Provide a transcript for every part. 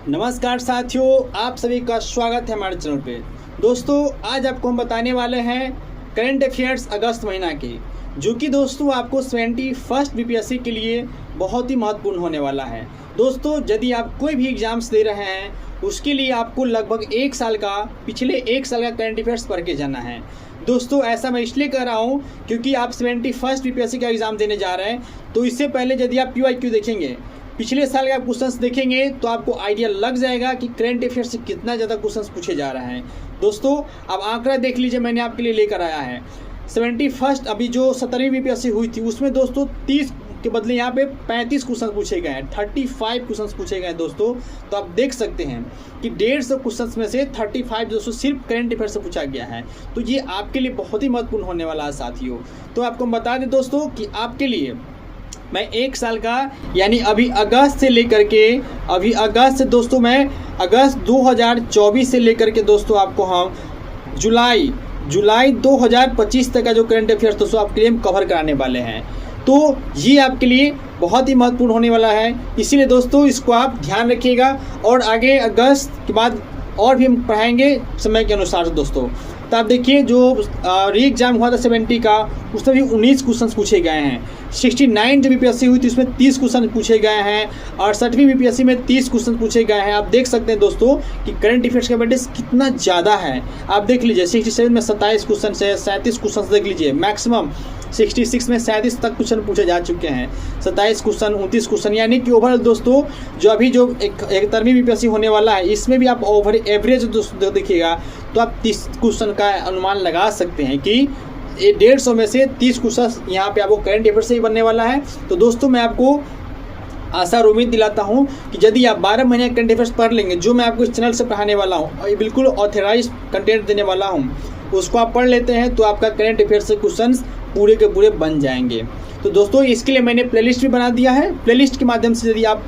नमस्कार साथियों, आप सभी का स्वागत है हमारे चैनल पे। दोस्तों, आज आपको हम बताने वाले हैं करंट अफेयर्स अगस्त महीना के, जो कि दोस्तों आपको 71st बीपीएससी के लिए बहुत ही महत्वपूर्ण होने वाला है। दोस्तों, यदि आप कोई भी एग्जाम्स दे रहे हैं उसके लिए आपको लगभग पिछले एक साल का करंट अफेयर्स पढ़ के जाना है। दोस्तों, ऐसा मैं इसलिए कर रहा हूँ क्योंकि आप 71st बीपीएससी का एग्ज़ाम देने जा रहे हैं, तो इससे पहले यदि आप PYQ देखेंगे, पिछले साल का क्वेश्चंस देखेंगे, तो आपको आइडिया लग जाएगा कि करंट अफेयर से कितना ज़्यादा क्वेश्चंस पूछे जा रहे हैं। दोस्तों, अब आंकड़ा देख लीजिए, मैंने आपके लिए लेकर आया है 71st, अभी जो 17वीं बीपीएससी हुई थी उसमें दोस्तों 30 के बदले यहाँ पे 35 क्वेश्चन पूछे गए हैं, 35 क्वेश्चन पूछे गए हैं दोस्तों। तो आप देख सकते हैं कि 150 क्वेश्चन में से 35 दोस्तों सिर्फ करंट अफेयर से पूछा गया है। तो ये आपके लिए बहुत ही महत्वपूर्ण होने वाला है साथियों। तो आपको बता दें दोस्तों कि आपके लिए मैं एक साल का, यानी अभी अगस्त से लेकर के, दोस्तों मैं अगस्त 2024 से लेकर के दोस्तों आपको हम जुलाई 2025 तक का जो करंट अफेयर्स दोस्तों आपके लिए हम कवर कराने वाले हैं। तो ये आपके लिए बहुत ही महत्वपूर्ण होने वाला है, इसीलिए दोस्तों इसको आप ध्यान रखिएगा। और आगे अगस्त के बाद और भी हम पढ़ाएंगे समय के अनुसार दोस्तों। तो आप देखिए, जो री एग्जाम हुआ था 70 का, उसमें भी 19 क्वेश्चन पूछे गए हैं। 69 जो बीपीएससी हुई थी उसमें 30 क्वेश्चन पूछे गए हैं। 68वीं बीपीएससी में 30 क्वेश्चन पूछे गए हैं। आप देख सकते हैं दोस्तों कि करंट अफेयर्स का वेटेज कितना ज़्यादा है। आप देख लीजिए, 67 में 27 क्वेश्चन है, 37 क्वेश्चन देख लीजिए, मैक्सिमम 66 में 37 तक क्वेश्चन पूछे जा चुके हैं, 27 क्वेश्चन, 29 क्वेश्चन, यानी कि ओवरऑल दोस्तों जो अभी जो 71वीं बीपीएससी होने वाला है, इसमें भी आप ओवर एवरेज दोस्तों देखिएगा तो आप 30 क्वेश्चन का अनुमान लगा सकते हैं कि 150 में से 30 क्वेश्चन यहाँ पे आपको करंट अफेयर से ही बनने वाला है। तो दोस्तों, मैं आपको आशा और उम्मीद दिलाता हूँ कि यदि आप 12 महीने करंट अफेयर्स पढ़ लेंगे, जो मैं आपको इस चैनल से पढ़ाने वाला हूँ और ये बिल्कुल ऑथराइज कंटेंट देने वाला हूँ, उसको आप पढ़ लेते हैं तो आपका करंट अफेयर से क्वेश्चन पूरे के पूरे बन जाएंगे। तो दोस्तों, इसके लिए मैंने प्लेलिस्ट भी बना दिया है। प्लेलिस्ट के माध्यम से यदि आप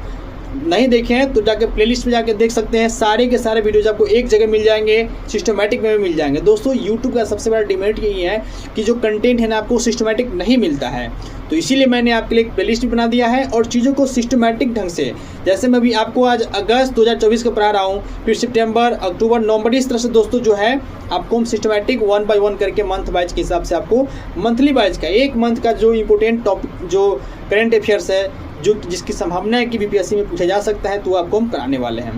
नहीं देखे हैं तो जाके प्लेलिस्ट में जाके देख सकते हैं। सारे के सारे वीडियोज आपको एक जगह मिल जाएंगे, सिस्टमैटिक में भी मिल जाएंगे। दोस्तों, यूट्यूब का सबसे बड़ा डिमेरिट यही है कि जो कंटेंट है ना, आपको सिस्टमैटिक नहीं मिलता है। तो इसीलिए मैंने आपके लिए एक प्लेलिस्ट भी बना दिया है और चीज़ों को सिस्टमैटिक ढंग से, जैसे मैं भी आपको आज अगस्त 2024 का पढ़ा रहा हूँ, फिर सितंबर, अक्टूबर, नवंबर, इस तरह से दोस्तों जो है आपको हम सिस्टमैटिक 1 बाय 1 करके मंथ वाइज के हिसाब से आपको मंथली वाइज का एक मंथ का जो इंपॉर्टेंट टॉपिक जो करंट अफेयर्स है, जो जिसकी संभावना है कि बीपीएससी में पूछा जा सकता है, तो आपको हम कराने वाले हैं।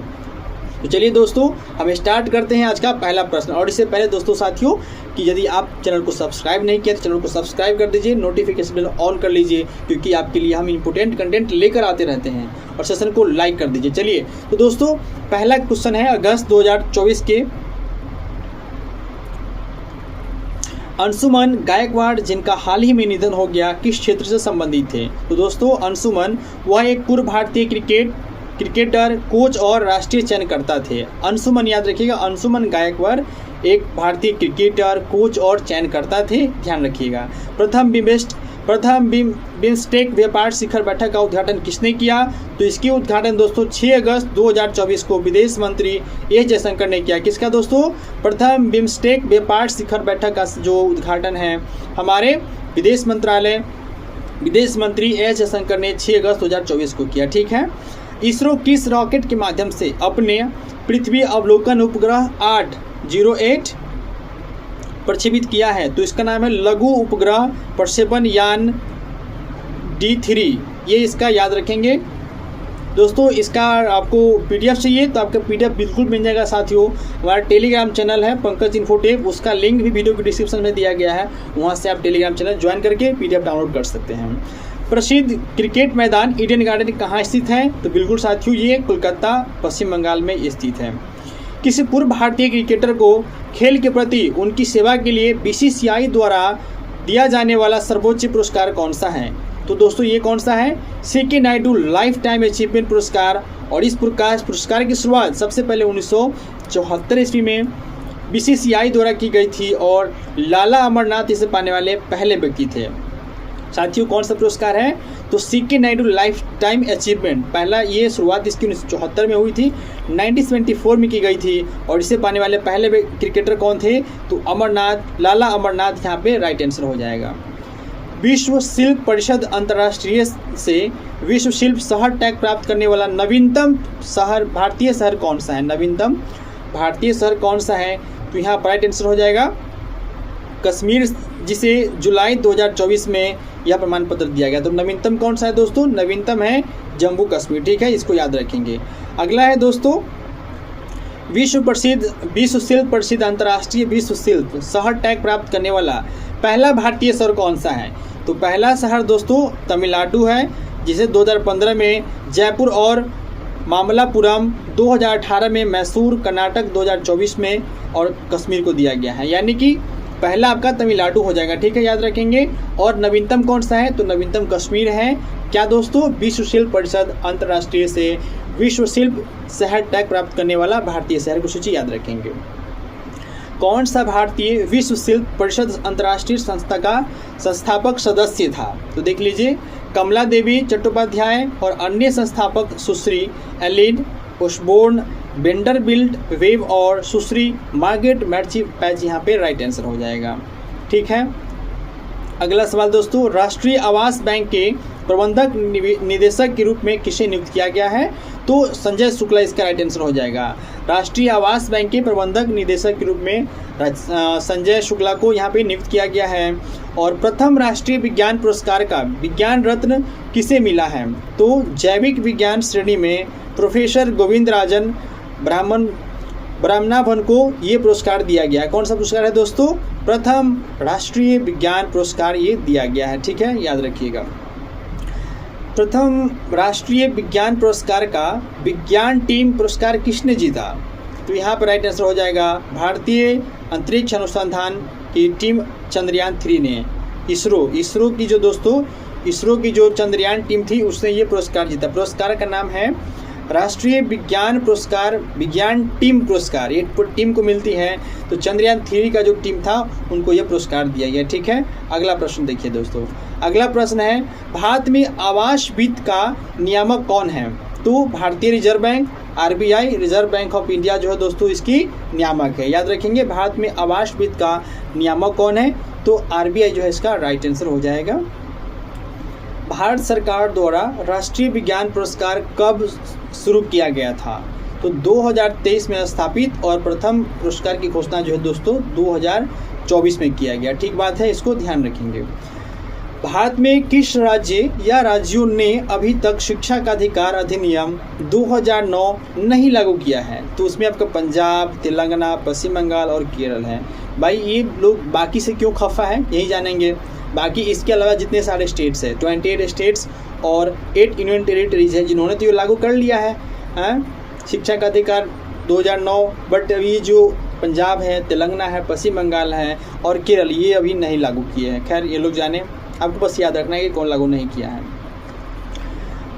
तो चलिए दोस्तों, हम स्टार्ट करते हैं आज का पहला प्रश्न। और इससे पहले दोस्तों साथियों कि यदि आप चैनल को सब्सक्राइब नहीं किया तो चैनल को सब्सक्राइब कर दीजिए, नोटिफिकेशन बेल ऑन कर लीजिए, क्योंकि आपके लिए हम इंपोर्टेंट कंटेंट लेकर आते रहते हैं। और सेशन को लाइक कर दीजिए। चलिए, तो दोस्तों पहला क्वेश्चन है अगस्त 2024 के, अंशुमन गायकवाड़ जिनका हाल ही में निधन हो गया, किस क्षेत्र से संबंधित थे? तो दोस्तों, अंशुमन वह एक पूर्व भारतीय क्रिकेटर, कोच और राष्ट्रीय चयनकर्ता थे। अंशुमन याद रखिएगा, अंशुमन गायकवाड़ एक भारतीय क्रिकेटर, कोच और चयनकर्ता थे, ध्यान रखिएगा। प्रथम बिम्स्टेक व्यापार शिखर बैठक का उद्घाटन किसने किया? तो इसकी उद्घाटन दोस्तों 6 अगस्त 2024 को विदेश मंत्री एस जयशंकर ने किया। किसका दोस्तों? प्रथम बिम्स्टेक व्यापार शिखर बैठक का जो उद्घाटन है हमारे विदेश मंत्री एस जयशंकर ने 6 अगस्त 2024 को किया। ठीक है। इसरो किस रॉकेट के माध्यम से अपने पृथ्वी अवलोकन उपग्रह 808 प्रक्षेपित किया है? तो इसका नाम है लघु उपग्रह प्रक्षेपण यान D3। ये इसका याद रखेंगे दोस्तों। इसका आपको PDF चाहिए तो आपका PDF बिल्कुल मिल जाएगा साथियों। हमारा टेलीग्राम चैनल है पंकज इन्फोटेक, उसका लिंक भी वीडियो के डिस्क्रिप्शन में दिया गया है, वहाँ से आप टेलीग्राम चैनल ज्वाइन करके PDF डाउनलोड कर सकते हैं। प्रसिद्ध क्रिकेट मैदान ईडन गार्डन कहाँ स्थित है? तो बिल्कुल साथियों, ये कोलकाता पश्चिम बंगाल में स्थित है। किसी पूर्व भारतीय क्रिकेटर को खेल के प्रति उनकी सेवा के लिए BCCI द्वारा दिया जाने वाला सर्वोच्च पुरस्कार कौन सा है? तो दोस्तों ये कौन सा है? C.K. Naidu life time achievement पुरस्कार। और इस पुरस्कार की शुरुआत सबसे पहले 1974 ईस्वी में BCCI द्वारा की गई थी और लाला अमरनाथ इसे पाने वाले पहले व्यक्ति थे। साथियों कौन सा पुरस्कार है? तो C.K. Naidu life time achievement. पहला ये शुरुआत इसकी 1974 में हुई थी, 1974 में की गई थी। और इसे पाने वाले पहले क्रिकेटर कौन थे? तो लाला अमरनाथ यहाँ पे राइट आंसर हो जाएगा। विश्व शिल्प परिषद अंतर्राष्ट्रीय से विश्व शिल्प शहर टैग प्राप्त करने वाला नवीनतम शहर भारतीय शहर कौन सा है? नवीनतम भारतीय शहर कौन सा है? तो यहाँ पर राइट आंसर हो जाएगा कश्मीर, जिसे जुलाई 2024 में यह प्रमाण पत्र दिया गया। तो नवीनतम कौन सा है दोस्तों? नवीनतम है जम्मू कश्मीर। ठीक है, इसको याद रखेंगे। अगला है दोस्तों विश्व शिल्प प्रसिद्ध अंतर्राष्ट्रीय विश्व शिल्प शहर टैग प्राप्त करने वाला पहला भारतीय शहर कौन सा है? तो पहला शहर दोस्तों तमिलनाडु है, जिसे 2015 में जयपुर और मामल्लापुरम, 2018 में मैसूर, कर्नाटक 2024 में और कश्मीर को दिया गया है। यानी कि पहला आपका तमिलनाडु हो जाएगा। ठीक है, याद रखेंगे। और नवीनतम कौन सा है? तो नवीनतम कश्मीर है। क्या दोस्तों? विश्व शिल्प परिषद अंतर्राष्ट्रीय से विश्व शिल्प शहर टैग प्राप्त करने वाला भारतीय शहर की सूची याद रखेंगे। कौन सा भारतीय विश्व शिल्प परिषद अंतर्राष्ट्रीय संस्था का संस्थापक सदस्य था? तो देख लीजिए, कमला देवी चट्टोपाध्याय और अन्य संस्थापक सुश्री एलिन ओसबोर्न, वेंडरबिल्ट वेब और सुश्री मार्गरेट मैक्जीपैच यहाँ पे राइट आंसर हो जाएगा। ठीक है, अगला सवाल दोस्तों, राष्ट्रीय आवास बैंक के प्रबंधक निदेशक के रूप में किसे नियुक्त किया गया है? तो संजय शुक्ला इसका राइट आंसर हो जाएगा। राष्ट्रीय आवास बैंक के प्रबंधक निदेशक के रूप में संजय शुक्ला को यहाँ पे नियुक्त किया गया है। और प्रथम राष्ट्रीय विज्ञान पुरस्कार का विज्ञान रत्न किसे मिला है? तो जैविक विज्ञान श्रेणी में प्रोफेसर गोविंद राजन ब्राह्मणाभन को ये पुरस्कार दिया गया है। कौन सा पुरस्कार है दोस्तों? प्रथम राष्ट्रीय विज्ञान पुरस्कार ये दिया गया है। ठीक है, याद रखिएगा। प्रथम राष्ट्रीय विज्ञान पुरस्कार का विज्ञान टीम पुरस्कार किसने जीता? तो यहाँ पर राइट आंसर हो जाएगा भारतीय अंतरिक्ष अनुसंधान की टीम चंद्रयान 3 ने। इसरो की जो दोस्तों इसरो की जो चंद्रयान टीम थी उसने ये पुरस्कार जीता। पुरस्कार का नाम है राष्ट्रीय विज्ञान पुरस्कार, विज्ञान टीम पुरस्कार। ये टीम को मिलती है, तो चंद्रयान 3 का जो टीम था उनको ये पुरस्कार दिया गया। ठीक है, अगला प्रश्न देखिए दोस्तों। अगला प्रश्न है भारत में आवास वित्त का नियामक कौन है? तो भारतीय reserve bank, RBI, reserve bank of India जो है दोस्तों इसकी नियामक है। याद रखेंगे, भारत में आवास वित्त का नियामक कौन है? तो आरबीआई जो है इसका राइट आंसर हो जाएगा। भारत सरकार द्वारा राष्ट्रीय विज्ञान पुरस्कार कब शुरू किया गया था? तो 2023 में स्थापित और प्रथम पुरस्कार की घोषणा जो है दोस्तों 2024 में किया गया। ठीक बात है, इसको ध्यान रखेंगे। भारत में किस राज्य या राज्यों ने अभी तक शिक्षा का अधिकार अधिनियम 2009 नहीं लागू किया है? तो उसमें आपका पंजाब, तेलंगाना, पश्चिम बंगाल और केरल है। भाई ये लोग बाकी से क्यों खफा है यही जानेंगे। बाकी इसके अलावा जितने सारे स्टेट्स हैं 28 स्टेट्स और 8 यूनियन टेरिटरीज है जिन्होंने तो ये लागू कर लिया है शिक्षा का अधिकार 2009। बट अभी जो पंजाब है, तेलंगाना है, पश्चिम बंगाल है और केरल ये अभी नहीं लागू किए हैं। खैर ये लोग जाने, आपको बस याद रखना है कि कौन लागू नहीं किया है।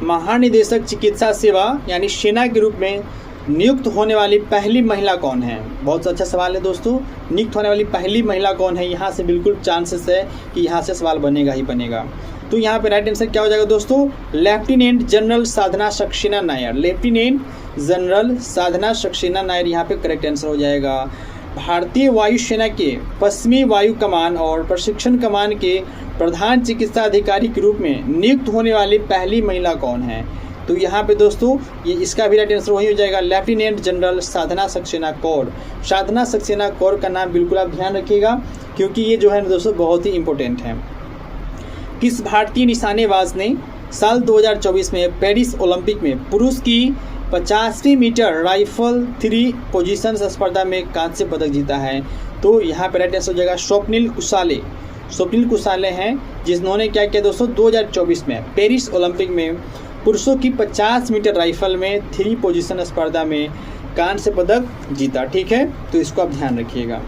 महानिदेशक चिकित्सा सेवा यानी सेना के रूप में नियुक्त होने वाली पहली महिला कौन है? बहुत अच्छा सवाल है दोस्तों। नियुक्त होने वाली पहली महिला कौन है? यहाँ से बिल्कुल चांसेस है कि यहाँ से सवाल बनेगा ही बनेगा। तो यहाँ पे राइट आंसर क्या हो जाएगा दोस्तों? लेफ्टिनेंट जनरल साधना सक्सेना नायर। लेफ्टिनेंट जनरल साधना सक्सेना नायर यहाँ पे करेक्ट आंसर हो जाएगा। भारतीय वायुसेना के पश्चिमी वायु कमान और प्रशिक्षण कमान के प्रधान चिकित्सा अधिकारी के रूप में नियुक्त होने वाली पहली महिला कौन है? तो यहाँ पे दोस्तों ये इसका भी राइट आंसर वही हो जाएगा, लेफ्टिनेंट जनरल साधना सक्सेना कौर। साधना सक्सेना कौर का नाम बिल्कुल आप ध्यान रखिएगा क्योंकि ये जो है दोस्तों बहुत ही इंपॉर्टेंट है। किस भारतीय निशानेबाज ने साल 2024 में पेरिस ओलंपिक में पुरुष की 50वीं मीटर राइफल 3 पोजीशन स्पर्धा में कांस्य पदक जीता है? तो यहाँ पे राइट आंसर हो जाएगा स्वप्निल कुसाले। स्वप्निल कुसाले हैं जिन्होंने क्या किया दोस्तों 2024 में पेरिस ओलंपिक में पुरुषों की 50 मीटर राइफल में 3 पोजीशन स्पर्धा में कांस्य पदक जीता। ठीक है, तो इसको आप ध्यान रखिएगा।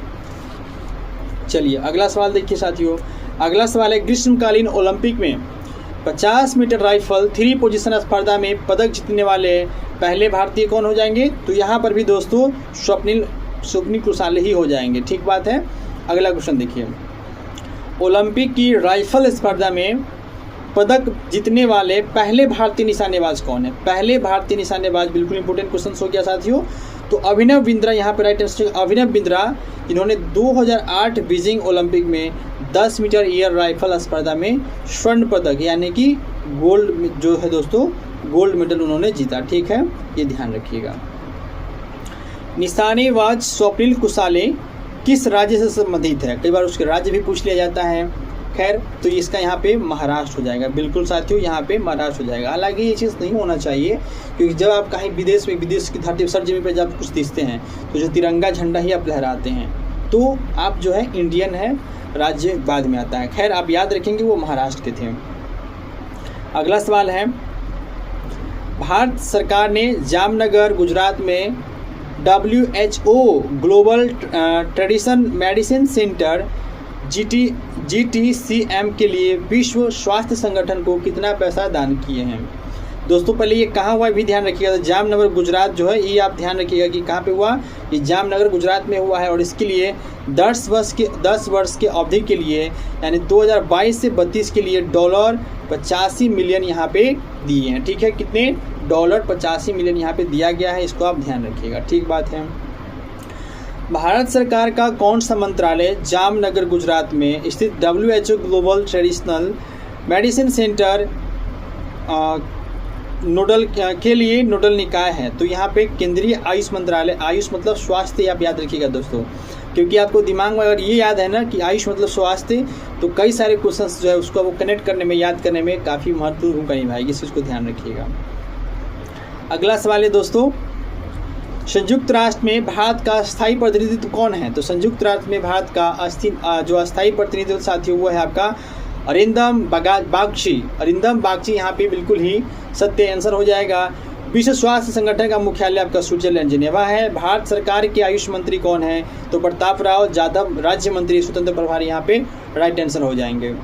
चलिए अगला सवाल देखिए साथियों। अगला सवाल है ग्रीष्मकालीन ओलंपिक में 50 मीटर राइफल 3 पोजीशन स्पर्धा में पदक जीतने वाले पहले भारतीय कौन हो जाएंगे? तो यहाँ पर भी दोस्तों स्वप्निल कुसाले ही हो जाएंगे। ठीक बात है। अगला क्वेश्चन देखिए। ओलंपिक की राइफल स्पर्धा में पदक जीतने वाले पहले भारतीय निशानेबाज कौन है? पहले भारतीय निशानेबाज, बिल्कुल इंपॉर्टेंट क्वेश्चन हो गया साथियों। तो अभिनव बिंद्रा यहाँ पे राइट आंसर। अभिनव बिंद्रा इन्होंने 2008 बीजिंग ओलंपिक में 10 मीटर एयर राइफल स्पर्धा में स्वर्ण पदक यानी कि गोल्ड जो है दोस्तों, गोल्ड मेडल उन्होंने जीता। ठीक है, ये ध्यान रखिएगा। निशानेबाज स्वप्निल कुसाले किस राज्य से संबंधित है? कई बार उसके राज्य भी पूछ लिया जाता है। खैर, तो इसका यहाँ पे महाराष्ट्र हो जाएगा। बिल्कुल साथियों, यहाँ पे महाराष्ट्र हो जाएगा। हालांकि ये चीज़ नहीं होना चाहिए, क्योंकि जब आप कहीं विदेश की धरती सर जमीन पर जब कुछ दिखते हैं तो जो तिरंगा झंडा ही आप लहराते हैं, तो आप जो है इंडियन है, राज्य बाद में आता है। खैर, आप याद रखेंगे वो महाराष्ट्र के थे। अगला सवाल है, भारत सरकार ने जामनगर गुजरात में WHO global tradition medicine centre GTCM के लिए विश्व स्वास्थ्य संगठन को कितना पैसा दान किए हैं? दोस्तों पहले ये कहाँ हुआ भी ध्यान रखिएगा। तो जामनगर गुजरात जो है, ये आप ध्यान रखिएगा कि कहाँ पे हुआ। ये जामनगर गुजरात में हुआ है और इसके लिए 10 वर्ष के अवधि के लिए यानी 2022 से 32 के लिए $85 मिलियन यहाँ पे दिए हैं। ठीक है, कितने? $85 मिलियन यहाँ पे दिया गया है, इसको आप ध्यान रखिएगा। ठीक बात है। भारत सरकार का कौन सा मंत्रालय जामनगर गुजरात में स्थित WHO global traditional medicine centre nodal के लिए नोडल निकाय है? तो यहाँ पे केंद्रीय आयुष मंत्रालय, आयुष मतलब स्वास्थ्य, आप याद रखिएगा दोस्तों, क्योंकि आपको दिमाग में अगर ये याद है ना कि आयुष मतलब स्वास्थ्य, तो कई सारे क्वेश्चंस जो है उसको वो कनेक्ट करने में, याद करने में काफ़ी महत्वपूर्ण भूमिका निभाएगी। इस चीज़ को ध्यान रखिएगा। अगला सवाल है दोस्तों, संयुक्त राष्ट्र में भारत का स्थायी प्रतिनिधित्व कौन है? तो संयुक्त राष्ट्र में भारत का जो अस्थायी प्रतिनिधित्व साथियों वो है आपका अरिंदम बागची। अरिंदम बागची यहाँ पे बिल्कुल ही सत्य आंसर हो जाएगा। विश्व स्वास्थ्य संगठन का मुख्यालय आपका स्विट्जरलैंड जिनेवा है। भारत सरकार के आयुष मंत्री कौन है? तो प्रताप राव जाधव राज्य मंत्री स्वतंत्र प्रभारी यहाँ पे राइट आंसर हो जाएंगे।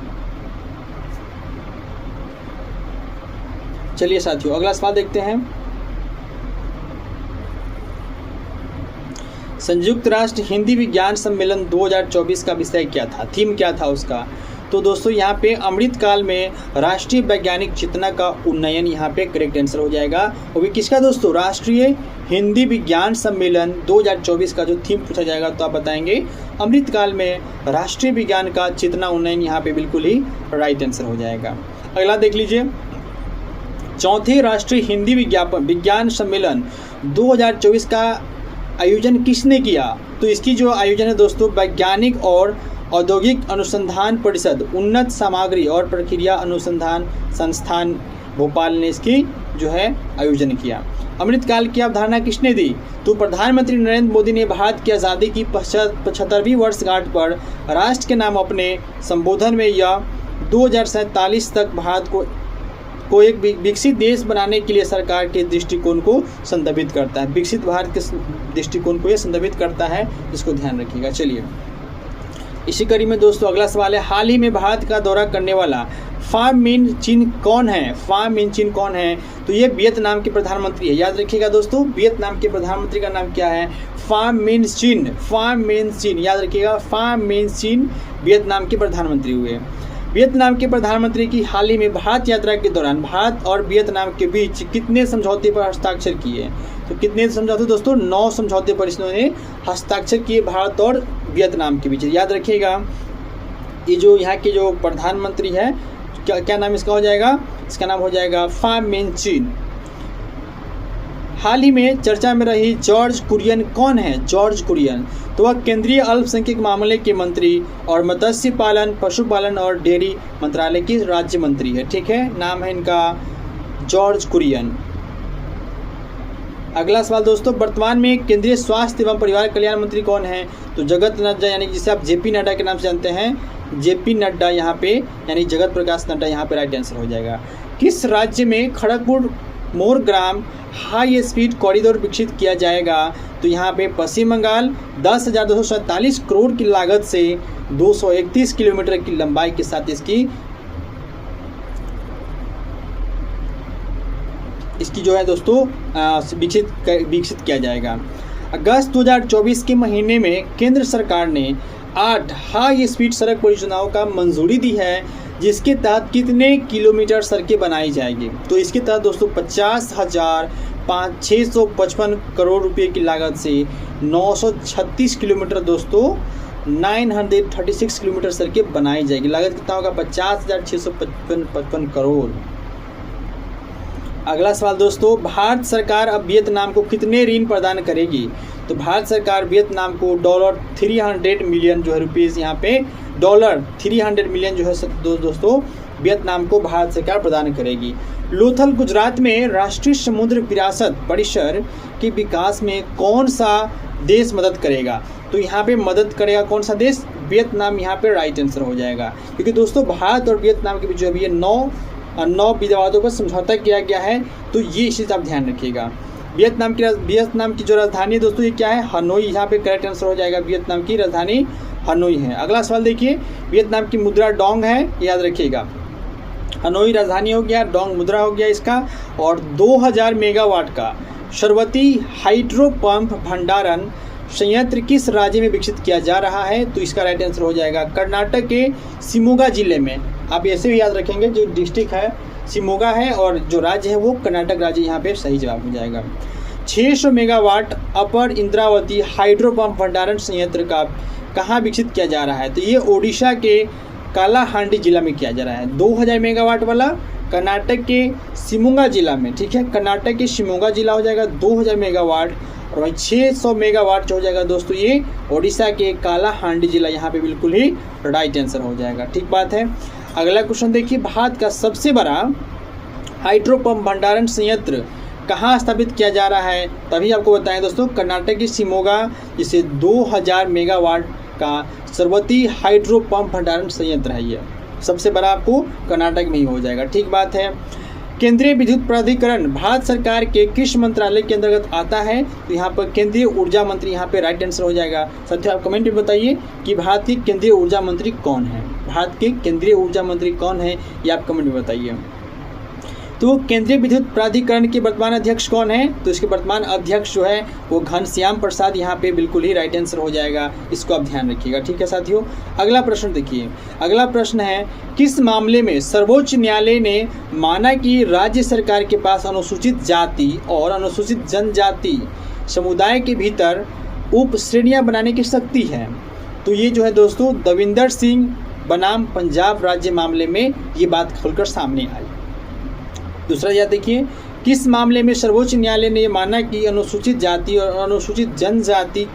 चलिए साथियों, अगला सवाल देखते हैं। संयुक्त राष्ट्र हिंदी विज्ञान सम्मेलन 2024 का विषय क्या था? थीम क्या था उसका? तो दोस्तों यहाँ पे अमृतकाल में राष्ट्रीय वैज्ञानिक चेतना का उन्नयन यहाँ पे करेक्ट आंसर हो जाएगा। वो भी किसका दोस्तों? राष्ट्रीय हिंदी विज्ञान सम्मेलन 2024 का जो थीम पूछा जाएगा तो आप बताएंगे अमृतकाल में राष्ट्रीय विज्ञान का चेतना उन्नयन, यहाँ पे बिल्कुल ही राइट आंसर हो जाएगा। अगला देख लीजिए, चौथे राष्ट्रीय हिंदी विज्ञान सम्मेलन 2024 का आयोजन किसने किया? तो इसकी जो आयोजन है दोस्तों, वैज्ञानिक और औद्योगिक अनुसंधान परिषद उन्नत सामग्री और प्रक्रिया अनुसंधान संस्थान भोपाल ने इसकी जो है आयोजन किया। अमृतकाल की अवधारणा किसने दी? तो प्रधानमंत्री नरेंद्र मोदी ने भारत की आज़ादी की 75वीं वर्षगांठ पर राष्ट्र के नाम अपने संबोधन में यह 2047 तक भारत को एक विकसित देश बनाने के लिए सरकार के दृष्टिकोण को संदर्भित करता है। विकसित भारत के दृष्टिकोण को यह संदर्भित करता है, इसको ध्यान रखिएगा। चलिए इसी कड़ी में दोस्तों अगला सवाल है, हाल ही में भारत का दौरा करने वाला फाम मिन चिन कौन है? फाम मिन चिन कौन है? तो ये वियतनाम के प्रधानमंत्री है। याद रखिएगा दोस्तों, वियतनाम के प्रधानमंत्री का नाम क्या है? फाम मिन चिन। फाम मिन चिन याद रखिएगा, फाम मिन चिन वियतनाम के प्रधानमंत्री हुए। वियतनाम के प्रधानमंत्री की हाल ही में भारत यात्रा के दौरान भारत और वियतनाम के बीच कितने समझौते पर हस्ताक्षर किए? तो कितने समझौते दोस्तों? 9 समझौते पर इसने हस्ताक्षर किए भारत और वियतनाम के बीच। याद रखिएगा, ये जो यहाँ के जो प्रधानमंत्री है, क्या नाम इसका हो जाएगा? इसका नाम हो जाएगा फाम मिन चिन। हाल ही में चर्चा में रही जॉर्ज कुरियन कौन है? जॉर्ज कुरियन तो वह केंद्रीय अल्पसंख्यक मामले के मंत्री और मत्स्य पालन, पशुपालन और डेयरी मंत्रालय की राज्य मंत्री है। ठीक है, नाम है इनका जॉर्ज कुरियन। अगला सवाल दोस्तों, वर्तमान में केंद्रीय स्वास्थ्य एवं परिवार कल्याण मंत्री कौन है? तो जगत नड्डा, यानी जिसे आप JP नड्डा के नाम से जानते हैं, JP नड्डा यहाँ पे, यानी जगत प्रकाश नड्डा यहाँ पे राइट आंसर हो जाएगा। किस राज्य में Kharagpur Morgram high speed corridor विकसित किया जाएगा? तो यहाँ पे पश्चिम बंगाल 10,247 करोड़ की लागत से 231 किलोमीटर की लंबाई के साथ इसकी जो है दोस्तों विकसित किया जाएगा। अगस्त 2024 के महीने में केंद्र सरकार ने 8 हाई स्पीड सड़क परियोजनाओं का मंजूरी दी है, जिसके तहत कितने किलोमीटर सड़कें बनाई जाएगी? तो इसके तहत दोस्तों 50,655 करोड़ रुपए की लागत से 936 किलोमीटर दोस्तों 936 किलोमीटर सड़कें बनाई जाएगी। लागत कितना होगा? 50,655 करोड़। अगला सवाल दोस्तों, भारत सरकार अब वियतनाम को कितने ऋण प्रदान करेगी? तो भारत सरकार वियतनाम को $300 मिलियन जो है रुपीज़, यहाँ पे $300 मिलियन जो है दोस्तों वियतनाम को भारत सरकार प्रदान करेगी। लोथल गुजरात में राष्ट्रीय समुद्र विरासत परिसर के विकास में कौन सा देश मदद करेगा? तो यहाँ पे मदद करेगा कौन सा देश? वियतनाम यहाँ पे राइट आंसर हो जाएगा, क्योंकि दोस्तों भारत और वियतनाम के बीच जो अभी ये 9 विवादों पर समझौता किया गया है, तो ये इस चीज़ आप ध्यान रखिएगा। वियतनाम की जो राजधानी है दोस्तों ये क्या है? हनोई। यहाँ पे करेक्ट आंसर हो जाएगा, वियतनाम की राजधानी हनोई है। अगला सवाल देखिए, वियतनाम की मुद्रा डोंग है, याद रखिएगा। हनोई राजधानी हो गया, डोंग मुद्रा हो गया इसका। और 2000 मेगावाट का सरवती हाइड्रो पंप भंडारण संयंत्र किस राज्य में विकसित किया जा रहा है? तो इसका राइट आंसर हो जाएगा कर्नाटक के शिमोगा जिले में। आप ऐसे भी याद रखेंगे, जो डिस्ट्रिक्ट है शिमोगा है और जो राज्य है वो कर्नाटक राज्य, यहाँ पे सही जवाब हो जाएगा। 600 मेगावाट अपर इंद्रावती हाइड्रो पंप भंडारण संयंत्र का कहाँ विकसित किया जा रहा है? तो ये ओडिशा के कालाहांडी जिला में किया जा रहा है। 2000 मेगावाट वाला कर्नाटक के शिमोगा जिला में, ठीक है, कर्नाटक के शिमोगा जिला हो जाएगा 2000 मेगावाट। और वही 600 मेगावाट जो हो जाएगा दोस्तों ये ओडिशा के कालाहांडी जिला, यहाँ पे बिल्कुल ही राइट आंसर हो जाएगा। ठीक बात है। अगला क्वेश्चन देखिए, भारत का सबसे बड़ा हाइड्रो पंप भंडारण संयंत्र कहाँ स्थापित किया जा रहा है? तभी आपको बताएं दोस्तों, कर्नाटक की शिमोगा, जिसे 2000 मेगावाट का सरवती हाइड्रो पंप भंडारण संयंत्र है, ये सबसे बड़ा आपको कर्नाटक में ही हो जाएगा। ठीक बात है। केंद्रीय विद्युत प्राधिकरण भारत सरकार के किस मंत्रालय के अंतर्गत आता है? तो यहाँ पर केंद्रीय ऊर्जा मंत्री यहाँ पे राइट आंसर हो जाएगा। साथियों आप कमेंट में बताइए कि भारत के केंद्रीय ऊर्जा मंत्री कौन है? भारत के केंद्रीय ऊर्जा मंत्री कौन है, ये आप कमेंट में बताइए। तो केंद्रीय विद्युत प्राधिकरण के वर्तमान अध्यक्ष कौन है? तो इसके वर्तमान अध्यक्ष जो है वो घनश्याम प्रसाद, यहाँ पे बिल्कुल ही राइट आंसर हो जाएगा। इसको आप ध्यान रखिएगा। ठीक है साथियों। अगला प्रश्न देखिए, अगला प्रश्न है, किस मामले में सर्वोच्च न्यायालय ने माना कि राज्य सरकार के पास अनुसूचित जाति और अनुसूचित जनजाति समुदाय के भीतर उप श्रेणियाँ बनाने की शक्ति है? तो ये जो है दोस्तों दविंदर सिंह बनाम पंजाब राज्य मामले में ये बात खुलकर सामने आई। दूसरा याद देखिए, किस मामले में सर्वोच्च न्यायालय ने माना कि अनुसूचित जाति और अनुसूचित जनजाति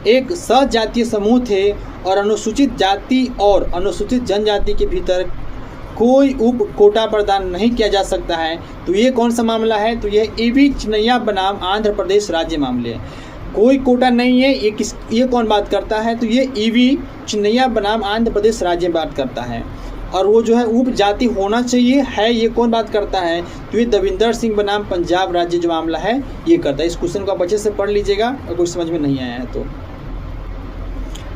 एक सजातीय समूह थे और अनुसूचित जाति और अनुसूचित जनजाति के भीतर कोई उप कोटा प्रदान नहीं किया जा सकता है? तो ये कौन सा मामला है? तो ये ईवी चिन्नैया बनाम आंध्र प्रदेश राज्य मामले है। कोई कोटा नहीं है, ये कौन बात करता है? तो ये ईवी चिन्नैया बनाम आंध्र प्रदेश राज्य बात करता है। और वो जो है उप जाति होना चाहिए है, ये कौन बात करता है? तो ये दविंदर सिंह बनाम पंजाब राज्य जो मामला है ये करता है। इस क्वेश्चन को आप अच्छे से पढ़ लीजिएगा अगर कुछ समझ में नहीं आया है तो।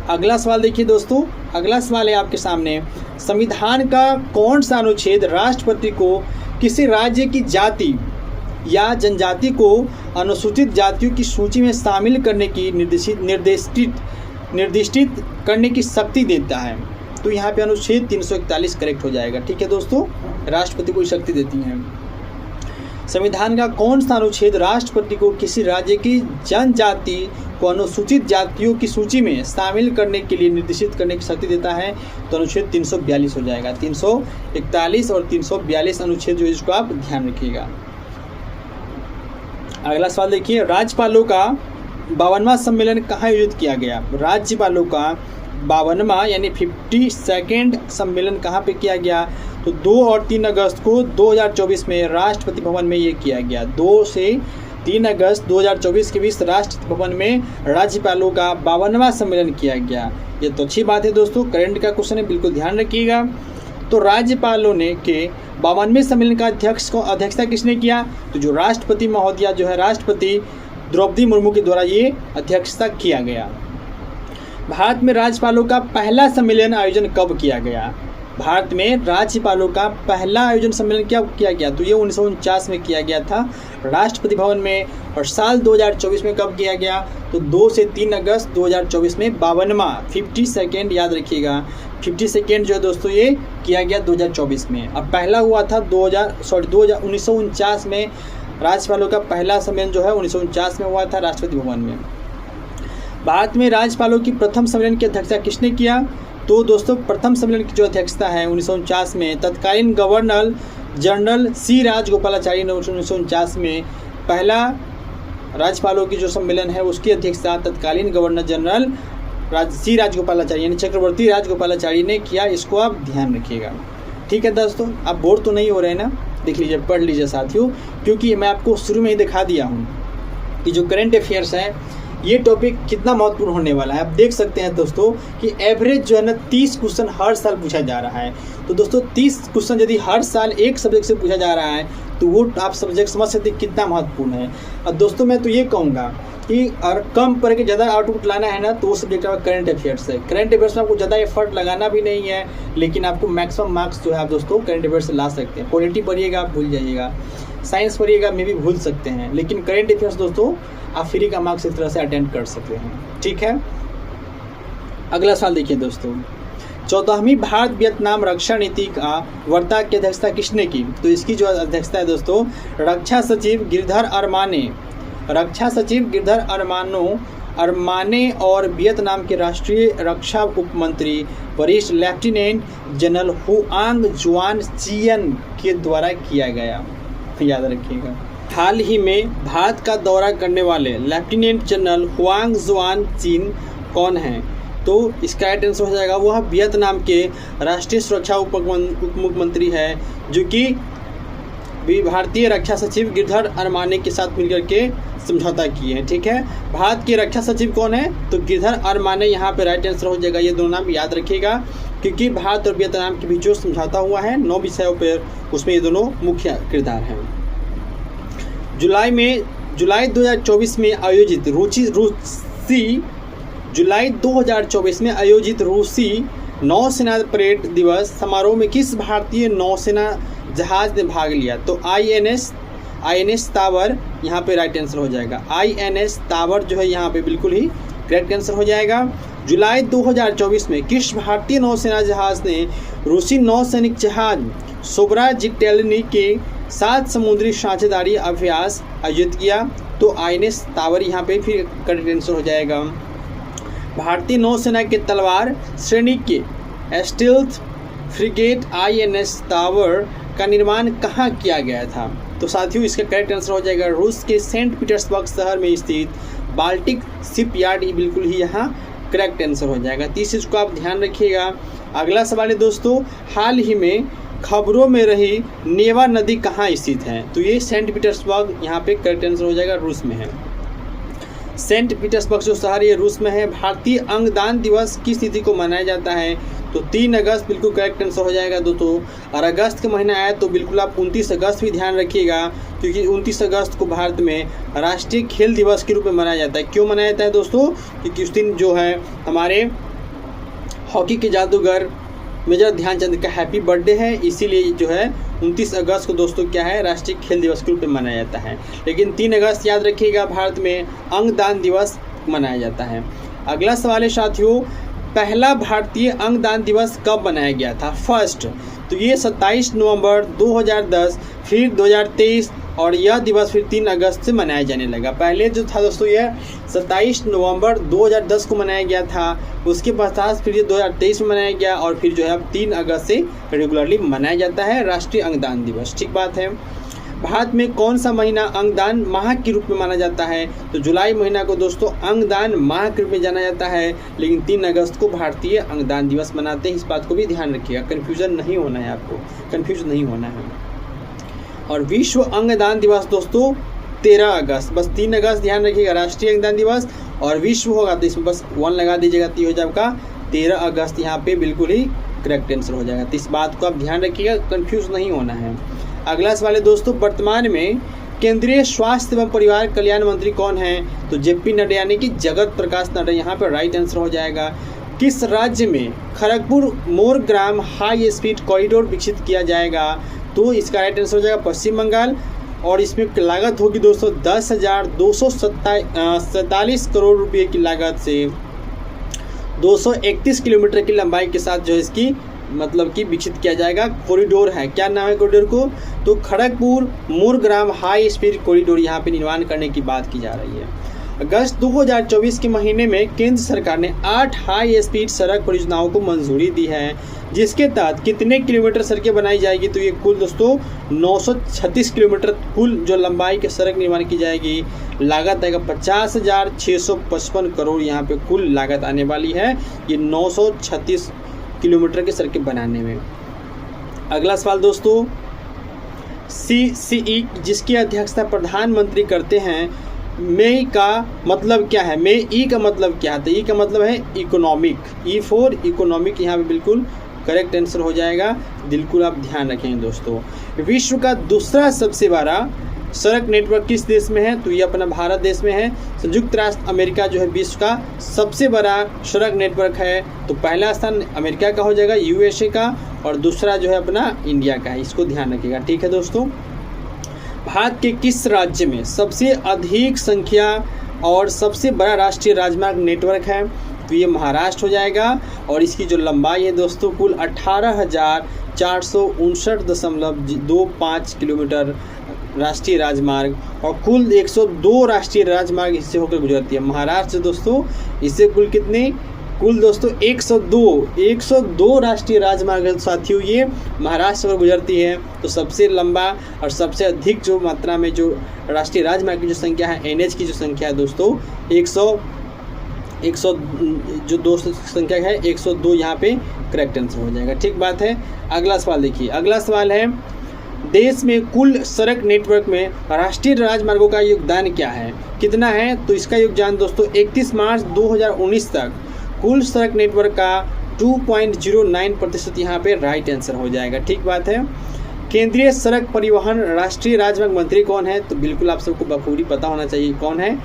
अगला सवाल देखिए दोस्तों, अगला सवाल है आपके सामने, संविधान का कौन सा अनुच्छेद राष्ट्रपति को किसी राज्य की जाति या जनजाति को अनुसूचित जातियों की सूची में शामिल करने की निर्दिष्टित करने की शक्ति देता है? तो यहाँ पे अनुच्छेद 341 करेक्ट हो जाएगा। ठीक है दोस्तों, राष्ट्रपति को शक्ति देती हैं। संविधान का कौन सा अनुच्छेद राष्ट्रपति को किसी राज्य की जनजाति को अनुसूचित जातियों की सूची में शामिल करने के लिए निर्देशित करने की शक्ति देता है? तो अनुच्छेद 342 हो जाएगा। 341 और 342 अनुच्छेद जो, इसको आप ध्यान रखिएगा। अगला सवाल देखिए, राज्यपालों का 52वां सम्मेलन कहाँ आयोजित किया गया? राज्यपालों का 52वां यानी 52nd सम्मेलन कहाँ पे किया गया? तो 2 और 3 अगस्त को 2024 में राष्ट्रपति भवन में ये किया गया। 2 से 3 अगस्त 2024 के बीच राष्ट्रपति भवन में राज्यपालों का 52वां सम्मेलन किया गया। ये तो अच्छी बात है दोस्तों, करंट का क्वेश्चन है, बिल्कुल ध्यान रखिएगा। तो राज्यपालों ने के 52वें सम्मेलन का अध्यक्षता किसने किया? तो जो राष्ट्रपति महोदया जो है, राष्ट्रपति द्रौपदी मुर्मू के द्वारा ये अध्यक्षता किया गया। भारत में राज्यपालों का पहला सम्मेलन आयोजन कब किया गया? भारत में राज्यपालों का पहला आयोजन सम्मेलन क्या किया गया? तो ये 1949 में किया गया था राष्ट्रपति भवन में। और साल 2024 में कब किया गया? तो 2 से 3 अगस्त 2024 में 52वां 52nd, याद रखिएगा 52nd जो है दोस्तों ये किया गया 2024 में। अब पहला हुआ था 1949 में। राज्यपालों का पहला सम्मेलन जो है 1949 में हुआ था राष्ट्रपति भवन में। भारत में राज्यपालों की प्रथम सम्मेलन की अध्यक्षता किसने किया? तो दोस्तों प्रथम सम्मेलन की जो अध्यक्षता है 1949 में तत्कालीन गवर्नर जनरल सी राजगोपालाचारी ने 1949 में पहला राज्यपालों की जो सम्मेलन है उसकी अध्यक्षता तत्कालीन गवर्नर जनरल सी राजगोपालाचारी यानी चक्रवर्ती राजगोपालाचारी ने किया। इसको आप ध्यान रखिएगा, ठीक है दोस्तों। आप बोर तो नहीं हो रहे ना? देख लीजिए, पढ़ लीजिए साथियों, क्योंकि मैं आपको शुरू में ही दिखा दिया हूँ कि जो करंट अफेयर्स है ये टॉपिक कितना महत्वपूर्ण होने वाला है। आप देख सकते हैं दोस्तों कि एवरेज जो है ना 30 क्वेश्चन हर साल पूछा जा रहा है। तो दोस्तों 30 क्वेश्चन यदि हर साल एक सब्जेक्ट से पूछा जा रहा है तो वो आप सब्जेक्ट समझ सकते हैं कितना महत्वपूर्ण है। और दोस्तों मैं तो ये कहूँगा कि और कम पढ़ के ज़्यादा आउटपुट लाना है ना तो वो सब्जेक्ट आपका करंट अफेयर्स है। करंट अफेयर्स में आपको ज़्यादा एफर्ट लगाना भी नहीं है, लेकिन आपको मैक्सिमम मार्क्स जो है आप दोस्तों करंट अफेयर्स से ला सकते हैं। पॉलिटी पढ़िएगा आप भूल जाइएगा, साइंस पढ़िएगा मे भी भूल सकते हैं, लेकिन करंट अफेयर्स दोस्तों आप फ्री का मार्क्स इस तरह से अटेंड कर सकते हैं, ठीक है। अगला सवाल देखिए दोस्तों, 14वीं भारत वियतनाम रक्षा नीति का वार्ता की अध्यक्षता किसने की? तो इसकी जो अध्यक्षता है दोस्तों रक्षा सचिव गिरधर अरमाने। रक्षा सचिव गिरधर अरमाने और वियतनाम के राष्ट्रीय रक्षा उप मंत्री वरिष्ठ लेफ्टिनेंट जनरल हुआंग जुआन चियन के द्वारा किया गया, याद रखिएगा। हाल ही में भारत का दौरा करने वाले लेफ्टिनेंट जनरल हुआंग जुआन चिन कौन हैं? तो इसका राइट आंसर हो जाएगा वह वियतनाम के राष्ट्रीय सुरक्षा उप मुख्यमंत्री है, जो कि भारतीय रक्षा सचिव गिरधर अरमाने के साथ मिलकर के समझौता किए हैं, ठीक है। भारत के रक्षा सचिव कौन है? तो गिरधर अरमाने यहाँ पे राइट आंसर हो जाएगा। ये दोनों नाम याद रखिएगा, क्योंकि भारत और वियतनाम के बीच जो समझौता हुआ है 9 विषयों पर, उसमें ये दोनों मुख्य किरदार हैं। जुलाई 2024 में आयोजित रूसी नौसेना परेड दिवस समारोह में किस भारतीय नौसेना जहाज ने भाग लिया? तो INS तावर यहाँ पे राइट आंसर हो जाएगा। INS तावर जो है यहाँ पे बिल्कुल ही करेक्ट आंसर हो जाएगा। जुलाई 2024 में किस भारतीय नौसेना जहाज ने रूसी नौसैनिक जहाज सोब्राजिटेल्नी के साथ समुद्री साझेदारी अभ्यास आयोजित किया? तो INS तावर यहाँ पे फिर करेक्ट आंसर हो जाएगा। भारतीय नौसेना के तलवार श्रेणी के स्टील्थ फ्रिगेट INS तावर का निर्माण कहाँ किया गया था? तो साथियों इसका करेक्ट आंसर हो जाएगा रूस के सेंट पीटर्सबर्ग शहर में स्थित बाल्टिक शिपयार्ड। बिल्कुल ही यहाँ करेक्ट आंसर हो जाएगा। तीस चीज को आप ध्यान रखिएगा। अगला सवाल है दोस्तों, हाल ही में खबरों में रही नेवा नदी कहाँ स्थित है? तो ये सेंट पीटर्सबर्ग यहाँ पे करेक्ट आंसर हो जाएगा, रूस में है। सेंट पीटर्सबर्ग जो शहर ये रूस में है। भारतीय अंगदान दिवस किस तिथि को मनाया जाता है? तो 3 अगस्त बिल्कुल करेक्ट आंसर हो जाएगा दोस्तों। और अगस्त का महीना आया तो बिल्कुल आप 29 अगस्त भी ध्यान रखिएगा, क्योंकि 29 अगस्त को भारत में राष्ट्रीय खेल दिवस के रूप में मनाया जाता है। क्यों मनाया जाता है दोस्तों? क्योंकि उस दिन जो है हमारे हॉकी के जादूगर मेजर ध्यानचंद का हैप्पी बर्थडे है, इसीलिए जो है 29 अगस्त को दोस्तों क्या है राष्ट्रीय खेल दिवस के रूप में मनाया जाता है। लेकिन 3 अगस्त याद रखिएगा भारत में अंगदान दिवस मनाया जाता है। अगला सवाल है साथियों, पहला भारतीय अंगदान दिवस कब मनाया गया था? फर्स्ट, तो ये 27 नवंबर 2010, फिर 2023 और यह दिवस फिर 3 अगस्त से मनाया जाने लगा। पहले जो था दोस्तों यह 27 नवंबर 2010 को मनाया गया था, उसके पश्चात फिर ये 2023 में मनाया गया और फिर जो है अब 3 अगस्त से रेगुलरली मनाया जाता है राष्ट्रीय अंगदान दिवस, ठीक बात है। भारत में कौन सा महीना अंगदान माह के रूप में माना जाता है? तो जुलाई महीना को दोस्तों अंगदान माह के रूप में जाना जाता है, लेकिन 3 अगस्त को भारतीय अंगदान दिवस मनाते हैं। इस बात को भी ध्यान रखिएगा, कन्फ्यूजन नहीं होना है, आपको कन्फ्यूज नहीं होना है। और विश्व अंगदान दिवस दोस्तों 13 अगस्त, बस 3 अगस्त ध्यान रखिएगा राष्ट्रीय अंगदान दिवस, और विश्व होगा तो इसमें बस 1 लगा दीजिएगा, तो हो जाएगा 13 अगस्त यहाँ पे बिल्कुल ही करेक्ट आंसर हो जाएगा। तो इस बात को आप ध्यान रखिएगा, कन्फ्यूज नहीं होना है। अगला सवाल है दोस्तों, वर्तमान में केंद्रीय स्वास्थ्य एवं परिवार कल्याण मंत्री कौन हैं? तो JP नड्डा यानी कि जगत प्रकाश नड्डा यहाँ पर राइट आंसर हो जाएगा। किस राज्य में Kharagpur Morgram high speed corridor विकसित किया जाएगा? तो इसका राइट आंसर हो जाएगा पश्चिम बंगाल। और इसमें लागत होगी दोस्तों 10,247 करोड़ रुपए की लागत से 231 किलोमीटर की लंबाई के साथ जो इसकी मतलब कि विकसित किया जाएगा कॉरिडोर है। क्या नाम है कॉरिडोर को? तो Kharagpur Morgram high speed corridor यहाँ पे निर्माण करने की बात की जा रही है। अगस्त 2024 के महीने में केंद्र सरकार ने 8 हाई स्पीड सड़क परियोजनाओं को मंजूरी दी है, जिसके तहत कितने किलोमीटर सड़कें बनाई जाएगी? तो ये कुल दोस्तों 936 किलोमीटर कुल जो लंबाई के सड़क निर्माण की जाएगी। लागत आएगा 50,655 करोड़ यहाँ पे कुल लागत आने वाली है ये 936 किलोमीटर की सड़कें बनाने में। अगला सवाल दोस्तों, CCE जिसकी अध्यक्षता प्रधानमंत्री करते हैं, मई का मतलब क्या है? मई ई का मतलब क्या है? तो ई का मतलब है इकोनॉमिक, ई फॉर इकोनॉमिक यहाँ पे बिल्कुल करेक्ट आंसर हो जाएगा। बिल्कुल आप ध्यान रखेंगे दोस्तों। विश्व का दूसरा सबसे बड़ा सड़क नेटवर्क किस देश में है? तो ये अपना भारत देश में है। संयुक्त राष्ट्र अमेरिका जो है विश्व का सबसे बड़ा सड़क नेटवर्क है। तो पहला स्थान अमेरिका का हो जाएगा, USA का, और दूसरा जो है अपना इंडिया का है। इसको ध्यान रखिएगा, ठीक है दोस्तों। भारत के किस राज्य में सबसे अधिक संख्या और सबसे बड़ा राष्ट्रीय राजमार्ग नेटवर्क है? तो ये महाराष्ट्र हो जाएगा। और इसकी जो लंबाई है दोस्तों कुल 18,459.25 किलोमीटर राष्ट्रीय राजमार्ग, और कुल 102 राष्ट्रीय राजमार्ग इससे होकर गुजरती है। महाराष्ट्र दोस्तों इससे कुल कितने? कुल दोस्तों 102 राष्ट्रीय राजमार्ग साथियों ये महाराष्ट्र पर गुजरती है। तो सबसे लंबा और सबसे अधिक जो मात्रा में जो राष्ट्रीय राजमार्ग की जो संख्या है, NH की जो संख्या है दोस्तों 100 जो दोस्तों संख्या है 102 यहाँ पे करेक्ट आंसर हो जाएगा। ठीक बात है। अगला सवाल देखिए, अगला सवाल है देश में कुल सड़क नेटवर्क में राष्ट्रीय राजमार्गों का योगदान क्या है? कितना है? तो इसका योगदान दोस्तों 31 मार्च 2019 तक कुल सड़क नेटवर्क का 2.09% यहाँ पे राइट आंसर हो जाएगा। ठीक बात है। केंद्रीय सड़क परिवहन राष्ट्रीय राजमार्ग मंत्री कौन है? तो बिल्कुल आप सबको बखूबी पता होना चाहिए कौन है।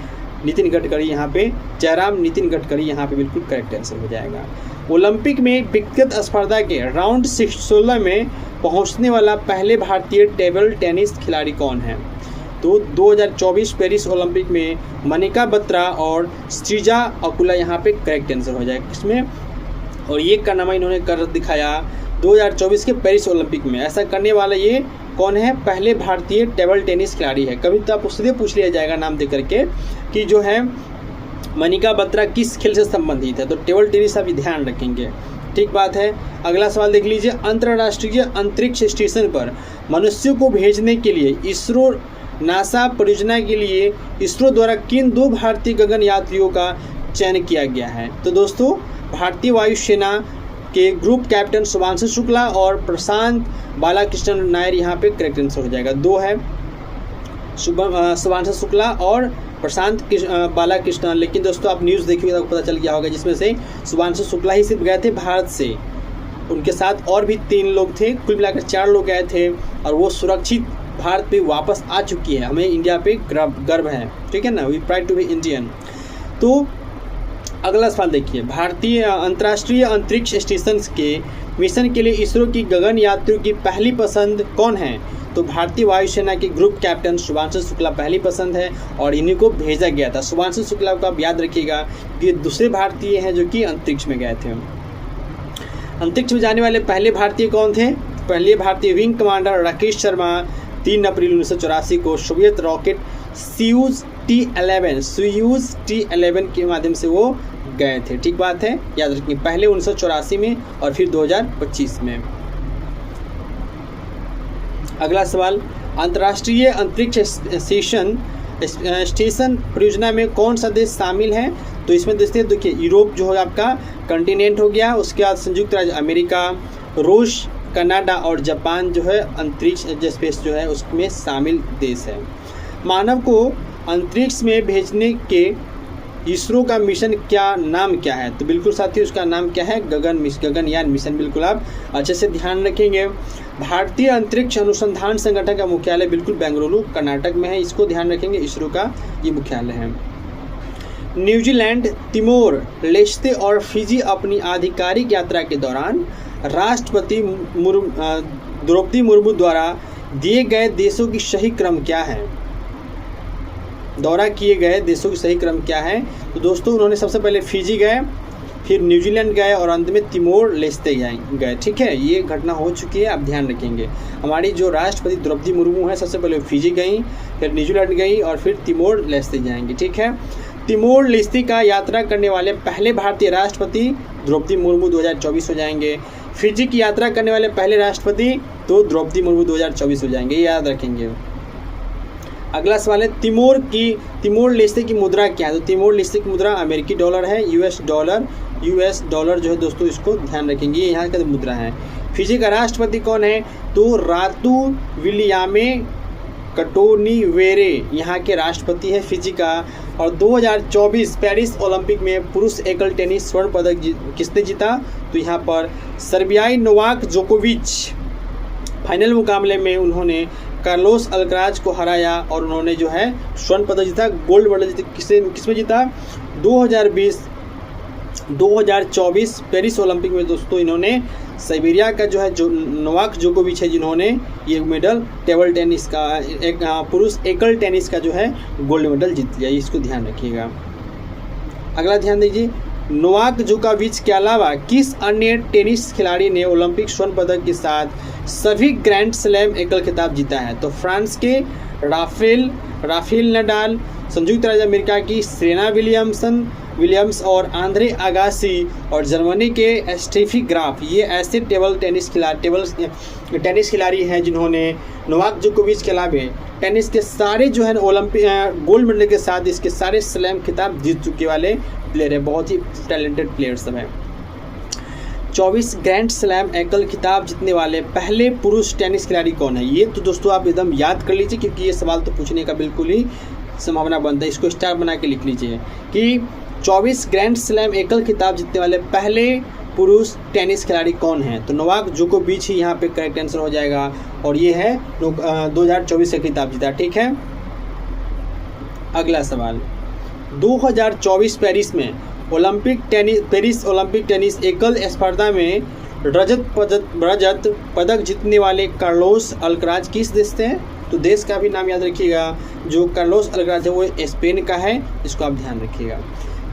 नितिन गडकरी यहाँ पे, जयराम नितिन गडकरी यहाँ पे बिल्कुल करेक्ट आंसर हो जाएगा। ओलंपिक में व्यक्तिगत स्पर्धा के राउंड 16 में पहुँचने वाला पहले भारतीय टेबल टेनिस खिलाड़ी कौन है? तो 2024 पेरिस ओलंपिक में मनिका बत्रा और श्रीजा अकुला यहाँ पे करेक्ट आंसर हो जाएगा इसमें। और ये कारनामा इन्होंने कर दिखाया 2024 के पेरिस ओलंपिक में। ऐसा करने वाला ये कौन है? पहले भारतीय टेबल टेनिस खिलाड़ी है। कभी तो आप उससे पूछ लिया जाएगा नाम दे करके कि जो है मनिका बत्रा किस खेल से संबंधित है, तो टेबल टेनिस आप ध्यान रखेंगे। ठीक बात है। अगला सवाल देख लीजिए, अंतर्राष्ट्रीय अंतरिक्ष स्टेशन पर मनुष्यों को भेजने के लिए इसरो नासा परियोजना के लिए इसरो द्वारा किन 2 भारतीय गगन यात्रियों का चयन किया गया है? तो दोस्तों भारतीय वायुसेना के ग्रुप कैप्टन शुभांशु शुक्ला और प्रशांत बालाकृष्णन नायर यहाँ पे करेक्ट आंसर हो जाएगा। 2 है शुभांशु शुक्ला और प्रशांत बालाकृष्णन। लेकिन दोस्तों आप न्यूज़ देखिए तो पता चल गया होगा जिसमें से शुभांशु शुक्ला ही सिर्फ गए थे भारत से, उनके साथ और भी 3 लोग थे, कुल मिलाकर 4 लोग गए थे और वो सुरक्षित भारत पे वापस आ चुकी है। हमें इंडिया पे गर्व है, ठीक है ना, we pride to be Indian. तो अगला सवाल देखिए, भारतीय अंतर्राष्ट्रीय अंतरिक्ष स्टेशन के मिशन के लिए इसरो की गगन यात्रियों की पहली पसंद कौन है? तो भारतीय वायुसेना के ग्रुप कैप्टन शुभांशु शुक्ला पहली पसंद है और इन्हीं को भेजा गया था। शुभांशु शुक्ला को आप याद रखिएगा कि दूसरे भारतीय हैं जो कि अंतरिक्ष में गए थे। अंतरिक्ष में जाने वाले पहले भारतीय कौन थे? पहले भारतीय विंग कमांडर राकेश शर्मा 3 अप्रैल 1984 को सोवियत रॉकेट सोयूज T11 के माध्यम से वो गए थे। ठीक बात है, याद रखिए, पहले 1984 में और फिर 2025 में। अगला सवाल, अंतर्राष्ट्रीय अंतरिक्ष स्टेशन परियोजना में कौन सा देश शामिल है? तो इसमें देखिए यूरोप जो है आपका कंटिनेंट हो गया, उसके बाद संयुक्त राज्य अमेरिका, रूस, कनाडा और जापान जो है अंतरिक्ष स्पेस जो है उसमें शामिल देश है। मानव को अंतरिक्ष में भेजने के इसरो का मिशन क्या नाम क्या है? तो बिल्कुल साथियों उसका नाम क्या है? गगनयान मिशन। बिल्कुल आप अच्छे से ध्यान रखेंगे। भारतीय अंतरिक्ष अनुसंधान संगठन का मुख्यालय बिल्कुल बेंगलुरु कर्नाटक में है, इसको ध्यान रखेंगे, इसरो का ये मुख्यालय है। न्यूजीलैंड, तिमोर लेस्ते और फिजी अपनी आधिकारिक यात्रा के दौरान राष्ट्रपति द्रौपदी मुर्मू द्वारा दिए गए देशों की सही क्रम क्या है? दौरा किए गए देशों की सही क्रम क्या है? तो दोस्तों उन्होंने सबसे पहले फिजी गए, फिर न्यूजीलैंड गए और अंत में तिमोर लेस्ते गए। ठीक है, ये घटना हो चुकी है, आप ध्यान रखेंगे। हमारी जो राष्ट्रपति द्रौपदी मुर्मू है सबसे पहले फिजी गई, फिर न्यूजीलैंड गई और फिर तिमोर लेस्ते जाएंगी। ठीक है, तिमोर लेस्ते का यात्रा करने वाले पहले भारतीय राष्ट्रपति द्रौपदी मुर्मू 2024 हो जाएंगे। फिजी की यात्रा करने वाले पहले राष्ट्रपति तो द्रौपदी मुर्मू 2024 हो जाएंगे, ये याद रखेंगे। अगला सवाल है तिमोर लेस्ते की मुद्रा क्या है? तो तिमोर लेस्ते की मुद्रा अमेरिकी डॉलर है, यूएस डॉलर जो है दोस्तों, इसको ध्यान रखेंगे, ये यहाँ का मुद्रा है। फिजी का राष्ट्रपति कौन है? तो रातू विलियामे कटोनीवेरे यहाँ के राष्ट्रपति है फिजी का। और 2024 पेरिस ओलंपिक में पुरुष एकल टेनिस स्वर्ण पदक किसने जीता? तो यहाँ पर सर्बियाई नोवाक जोकोविच फाइनल मुकाबले में उन्होंने कार्लोस अल्कराज को हराया और उन्होंने जो है स्वर्ण पदक जीता, गोल्ड मेडल जीता। किसमें जीता? 2024 पेरिस ओलंपिक में दोस्तों इन्होंने साइबेरिया का जो है जो नोवाक जोकोविच है जिन्होंने ये मेडल टेबल टेनिस का एक पुरुष एकल टेनिस का जो है गोल्ड मेडल जीत लिया, इसको ध्यान रखिएगा। अगला ध्यान दीजिए, नोवाक जोकोविच के अलावा किस अन्य टेनिस खिलाड़ी ने ओलंपिक स्वर्ण पदक के साथ सभी ग्रैंड स्लैम एकल खिताब जीता है? तो फ्रांस के राफेल नडाल, संयुक्त राज्य अमेरिका की सेरेना विलियम्स और आंद्रे अगासी और जर्मनी के स्टेफी ग्राफ, ये ऐसे टेनिस खिलाड़ी हैं जिन्होंने नोवाक जोकोविच के अलावा टेनिस के सारे जो है ओलंपिक गोल्ड मेडल के साथ इसके सारे स्लैम खिताब जीत चुके वाले प्लेयर है, बहुत ही टैलेंटेड प्लेयर सब हैं। 24 ग्रैंड स्लैम एकल खिताब जीतने वाले पहले पुरुष टेनिस खिलाड़ी कौन है? ये तो दोस्तों आप एकदम याद कर लीजिए क्योंकि ये सवाल तो पूछने का बिल्कुल ही संभावना बनता है, इसको स्टार बना के लिख लीजिए कि 24 ग्रैंड स्लैम एकल खिताब जीतने वाले पहले पुरुष टेनिस खिलाड़ी कौन है? तो नोवाक जोकोविच ही यहाँ पे करेक्ट आंसर हो जाएगा और ये है 2024 का खिताब जीता। ठीक है, अगला सवाल, 2024 पेरिस ओलंपिक टेनिस एकल स्पर्धा में रजत पदक जीतने वाले कार्लोस अल्कराज किस देश से हैं? तो देश का भी नाम याद रखिएगा, जो कार्लोस अल्कराज है वो स्पेन का है, इसको आप ध्यान रखिएगा।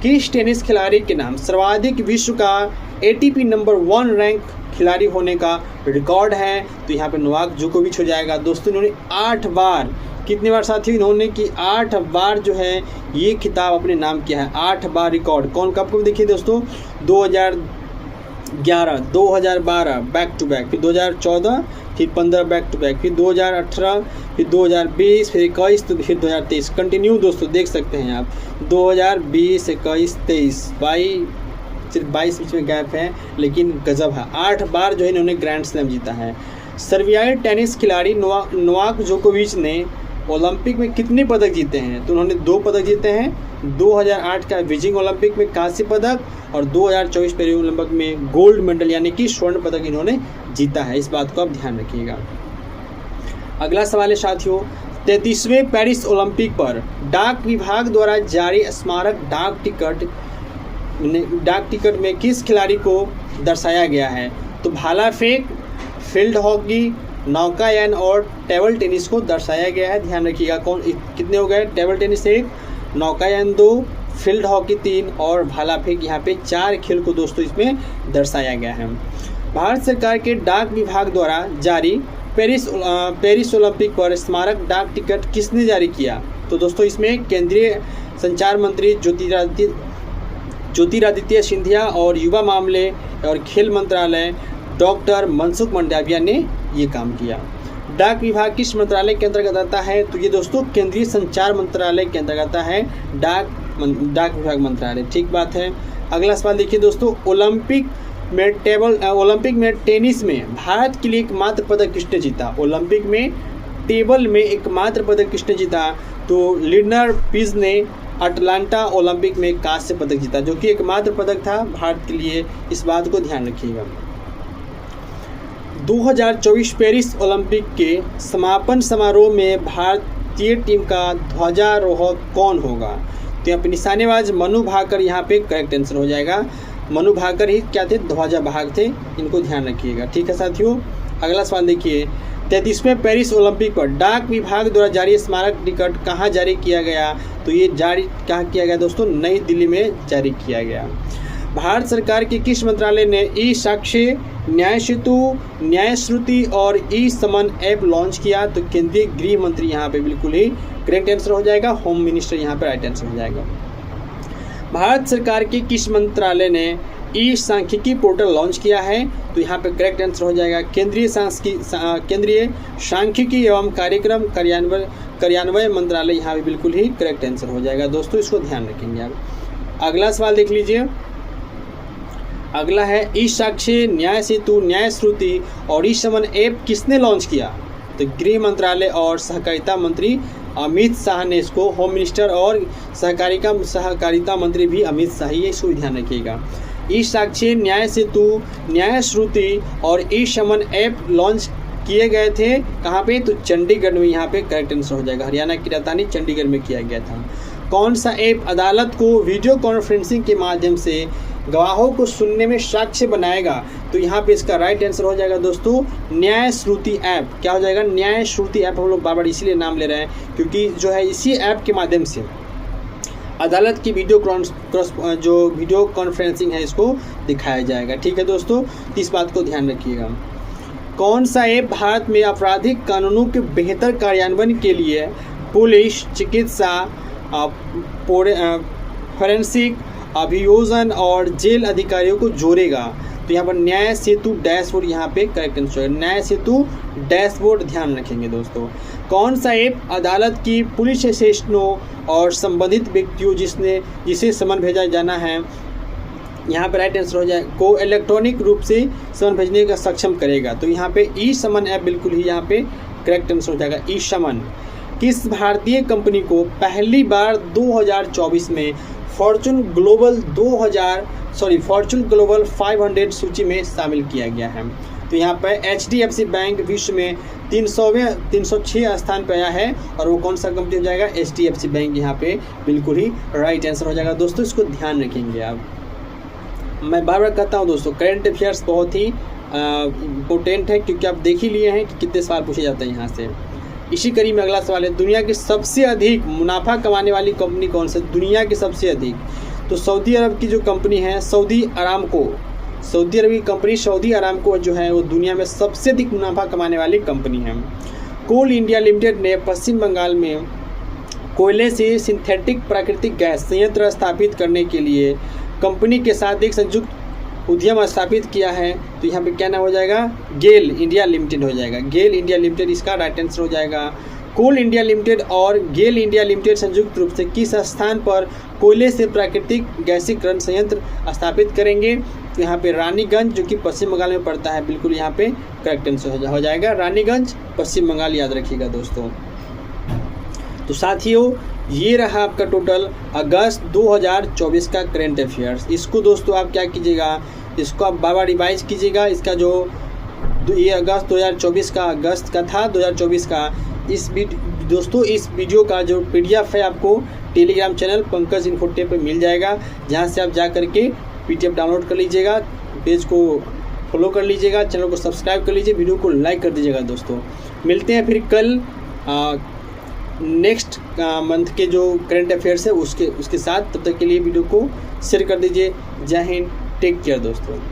किस टेनिस खिलाड़ी के नाम सर्वाधिक विश्व का ATP नंबर 1 रैंक खिलाड़ी होने का रिकॉर्ड है? तो यहाँ पे नोवाक जोकोविच हो जाएगा। दोस्तों इन्होंने 8 बार, कितने बार साथियों इन्होंने कि 8 बार जो है ये खिताब अपने नाम किया है, 8 बार रिकॉर्ड। कौन कब कब देखिए दोस्तों, 2011, 2012 बैक टू बैक, फिर 2014, फिर 15 बैक टू बैक, फिर 2018, फिर 2020, फिर 21, तो फिर 2023 कंटिन्यू दोस्तों देख सकते हैं आप। 2020, 21, 23, 22, सिर्फ 22 बीच में गैप है लेकिन गजब है, 8 बार जो है इन्होंने ग्रैंड स्लैम जीता है। सर्बियाई टेनिस खिलाड़ी नोवाक जोकोविच ने ओलंपिक में कितने पदक जीते हैं? तो उन्होंने 2 पदक जीते हैं, 2008 का बीजिंग ओलंपिक में कांस्य पदक और 2024 पेरिस ओलंपिक में गोल्ड मेडल यानी कि स्वर्ण पदक इन्होंने जीता है, इस बात को आप ध्यान रखिएगा। अगला सवाल है साथियों, 33वें पेरिस ओलंपिक पर डाक विभाग द्वारा जारी स्मारक डाक टिकट में किस खिलाड़ी को दर्शाया गया है? तो भाला फेंक, फील्ड हॉकी, नौकायन और टेबल टेनिस को दर्शाया गया है, ध्यान रखिएगा। कितने हो गए? टेबल टेनिस 1, नौकायन 2, फील्ड हॉकी 3 और भाला फेंक यहाँ पे 4 खेल को दोस्तों इसमें दर्शाया गया है। भारत सरकार के डाक विभाग द्वारा जारी पेरिस ओलंपिक पर स्मारक डाक टिकट किसने जारी किया? तो दोस्तों इसमें केंद्रीय संचार मंत्री ज्योतिरादित्य सिंधिया और युवा मामले और खेल मंत्रालय डॉक्टर मनसुख मंडाविया ने ये काम किया। डाक विभाग किस मंत्रालय के अंतर्गत आता है? तो ये दोस्तों केंद्रीय संचार मंत्रालय के अंतर्गत आता है डाक विभाग मंत्रालय, ठीक बात है। अगला सवाल देखिए दोस्तों, ओलंपिक में टेनिस में भारत के लिए एकमात्र पदक किसने जीता? ओलंपिक में टेबल में एकमात्र पदक किसने जीता? तो लिनर पीज ने अटलांटा ओलंपिक में कांस्य पदक जीता, जो कि एकमात्र पदक था भारत के लिए, इस बात को ध्यान रखिएगा। 2024 पेरिस ओलंपिक के समापन समारोह में भारतीय टीम का ध्वजारोहक कौन होगा? तो यहाँ पे निशानेबाज मनु भाकर यहाँ पे करेक्ट आंसर हो जाएगा। मनु भाकर ही क्या थे, ध्वजावाहक थे, इनको ध्यान रखिएगा। ठीक है साथियों, अगला सवाल देखिए, 33वें पेरिस ओलंपिक पर डाक विभाग द्वारा जारी स्मारक टिकट कहाँ जारी किया गया? तो ये जारी कहाँ किया गया दोस्तों? नई दिल्ली में जारी किया गया। भारत सरकार के किस मंत्रालय ने ई साक्ष्य, न्याय सेतु, न्याय श्रुति और ई समन ऐप लॉन्च किया? तो केंद्रीय गृह मंत्री यहाँ पे बिल्कुल ही करेक्ट आंसर हो जाएगा। होम मिनिस्टर यहाँ पे राइट आंसर हो जाएगा। भारत सरकार के किस मंत्रालय ने ई सांख्यिकी पोर्टल लॉन्च किया है? तो यहाँ पे करेक्ट आंसर हो जाएगा केंद्रीय सांख्यिकी एवं कार्यक्रम कार्यान्वयन मंत्रालय, यहाँ पे बिल्कुल ही करेक्ट आंसर हो जाएगा। दोस्तों इसको ध्यान रखेंगे आप। अगला सवाल देख लीजिए, अगला है ई साक्ष्य, न्याय सेतु, न्याय श्रुति और ई समन ऐप किसने लॉन्च किया? तो गृह मंत्रालय और सहकारिता मंत्री अमित शाह ने इसको, होम मिनिस्टर और सहकारिता मंत्री भी अमित शाह ही, इसको ध्यान रखिएगा। ई साक्ष्य, न्याय सेतु, न्याय श्रुति और ई समन ऐप लॉन्च किए गए थे कहाँ पे? तो चंडीगढ़ में, यहाँ पे करेक्ट आंसर हो जाएगा। हरियाणा की राजधानी चंडीगढ़ में किया गया था। कौन सा ऐप अदालत को वीडियो कॉन्फ्रेंसिंग के माध्यम से गवाहों को सुनने में साक्ष्य बनाएगा? तो यहाँ पे इसका राइट आंसर हो जाएगा दोस्तों न्याय श्रुति ऐप। क्या हो जाएगा? न्याय श्रुति ऐप। हम लोग बार बार इसीलिए नाम ले रहे हैं क्योंकि जो है इसी ऐप के माध्यम से अदालत की वीडियो कॉन्फ्रेंसिंग है, इसको दिखाया जाएगा। ठीक है दोस्तों, इस बात को ध्यान रखिएगा। कौन सा ऐप भारत में आपराधिक कानूनों के बेहतर कार्यान्वयन के लिए पुलिस, चिकित्सा, फोरेंसिक, अभियोजन और जेल अधिकारियों को जोड़ेगा? तो यहाँ पर न्याय सेतु डैशबोर्ड यहाँ पे करेक्ट आंसर है। न्याय सेतु डैशबोर्ड ध्यान रखेंगे दोस्तों। कौन सा ऐप अदालत की पुलिस स्टेशनों और संबंधित व्यक्तियों जिसे समन भेजा जाना है, यहाँ पे राइट आंसर हो जाए, को इलेक्ट्रॉनिक रूप से समन भेजने का सक्षम करेगा? तो यहाँ पे ई समन ऐप बिल्कुल ही यहाँ पे करेक्ट आंसर हो जाएगा। ई समन किस भारतीय कंपनी को पहली बार 2024 में फॉर्चून ग्लोबल 500 सूची में शामिल किया गया है? तो यहाँ पर HDFC बैंक विश्व में 306 स्थान पर आया है और वो कौन सा कंपनी हो जाएगा? HDFC बैंक यहाँ पे बिल्कुल ही राइट आंसर हो जाएगा। दोस्तों इसको ध्यान रखेंगे आप। मैं बार बार कहता हूँ दोस्तों, करंट अफेयर्स बहुत ही इम्पोर्टेंट है क्योंकि आप देख ही लिए हैं कि कितने सवाल पूछे जाते हैं यहाँ से। इसी कड़ी में अगला सवाल है, दुनिया की सबसे अधिक मुनाफा कमाने वाली कंपनी कौन सी? दुनिया की सबसे अधिक, तो सऊदी अरब की जो कंपनी है सऊदी अरामको, सऊदी अरब की कंपनी सऊदी अरामको जो है वो दुनिया में सबसे अधिक मुनाफा कमाने वाली कंपनी है। कोल इंडिया लिमिटेड ने पश्चिम बंगाल में कोयले से सिंथेटिक प्राकृतिक गैस संयंत्र स्थापित करने के लिए कंपनी के साथ एक संयुक्त उद्यम स्थापित किया है। तो यहाँ पे क्या नाम हो जाएगा? गेल इंडिया लिमिटेड हो जाएगा। गेल इंडिया लिमिटेड इसका राइट आंसर हो जाएगा। कोल इंडिया लिमिटेड और गेल इंडिया लिमिटेड संयुक्त रूप से किस स्थान पर कोयले से प्राकृतिक गैसीकरण संयंत्र स्थापित करेंगे? तो यहाँ पे रानीगंज, जो कि पश्चिम बंगाल में पड़ता है, बिल्कुल यहाँ पे करेक्ट आंसर हो जाएगा। रानीगंज, पश्चिम बंगाल, याद रखिएगा दोस्तों। तो साथियों ये रहा आपका टोटल अगस्त 2024 का करंट अफेयर्स। इसको दोस्तों आप क्या कीजिएगा, इसको आप बार बार रिवाइज कीजिएगा। इसका जो ये अगस्त 2024 का अगस्त का था 2024 का, इस वीडियो का जो PDF है आपको टेलीग्राम चैनल पंकज इन्फोटेक पे मिल जाएगा, जहाँ से आप जा करके PDF डाउनलोड कर लीजिएगा, पेज को फॉलो कर लीजिएगा, चैनल को सब्सक्राइब कर लीजिए, वीडियो को लाइक कर दीजिएगा दोस्तों। मिलते हैं फिर कल नेक्स्ट मंथ के जो करंट अफेयर्स है उसके साथ। तब तक के लिए वीडियो को शेयर कर दीजिए। जय हिंद, टेक केयर दोस्तों।